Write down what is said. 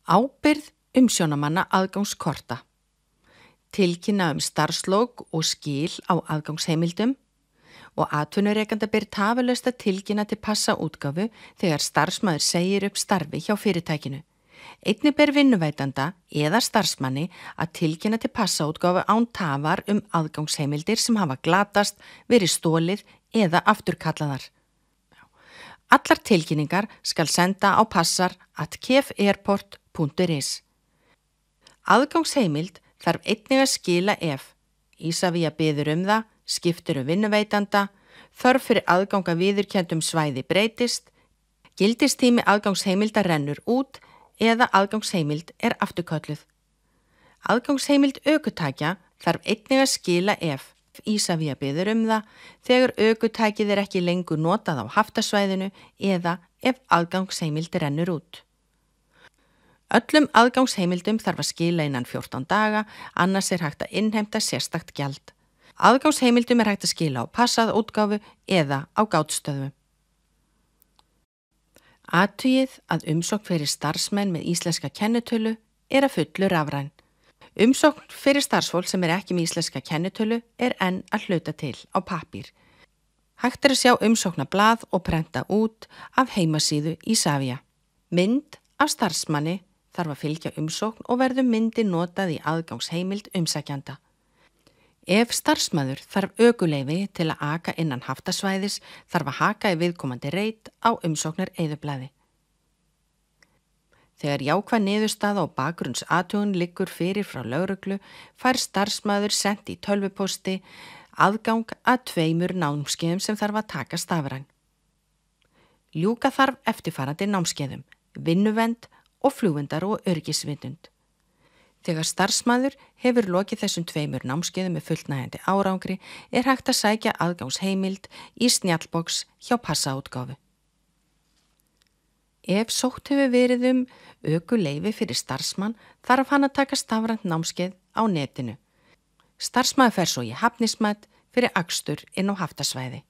Ábyrgð umsjónarmanna aðgangskorta. Tilkynna starfslok og skil á aðgangsheimildum og atvinnurekanda ber tafarlaust að tilkynna til passaútgáfu þegar starfsmaður segir upp starfi hjá fyrirtækinu. Einnig ber vinnuveitanda eða starfsmanni að tilkynna til passaútgáfu án tafar aðgangsheimildir sem hafa glatast, verið stolið eða afturkallaðar. Allar tilkynningar skal senda á passar@kefairport.is. Aðgangsheimild þarf einnig að skila ef Isavia biður það, skiptir vinnuveitanda, þörf fyrir aðgang að viðurkenndum svæði breytist, gildistími aðgangsheimilda rennur út eða aðgangsheimild er afturkölluð. Aðgangsheimild ökutækja þarf einnig að skila ef Isavia biður það, þegar ökutækið er ekki lengur notað á haftasvæðinu eða ef aðgangsheimild rennur út. Öllum aðgangsheimildum þarf að skila innan 14 daga, annars er hægt að innheimta sérstakt gjald. Aðgangsheimildum er hægt að skila á passaútgáfu eða á gátstöðum. Athugið að umsókn fyrir starfsmenn með íslenska kennitölu er að fullu rafræn. Umsókn fyrir starfsfólk sem er ekki með íslenska kennitölu er enn að hluta til á pappír. Hægt er að sjá umsóknarblað og prenta út af heimasíðu Isavia. Mynd af starfsmanni þarf að fylgja umsókn og verður myndi notað í aðgangsheimild umsækjanda. Ef starfsmaður þarf ökuleyfi til að aka innan haftasvæðis þarf að haka í viðkomandi reit á umsóknar eyðublaði. Þegar jákvæð niðurstaða og bakgrunnsathugun liggur fyrir frá lögreglu fær starfsmaður sent í tölvupósti aðgang að 2 námskeiðum sem þarf að taka stafræn. Ljúka þarf eftirfarandi námskeiðum, vinnuvernd og flugverndar og öryggisvitund. Þegar starfsmaður hefur lokið þessum 2 námskeiðum með fullnægjandi árangri er hægt að sækja aðgangsheimild í snjallboks hjá passaútgáfu. Ef sótt hefur verið ökuleyfi fyrir starfsmann þarf hann að taka stafrænt námskeið á netinu. Starfsmaður fer svo í hafnismat fyrir akstur inn á haftasvæði.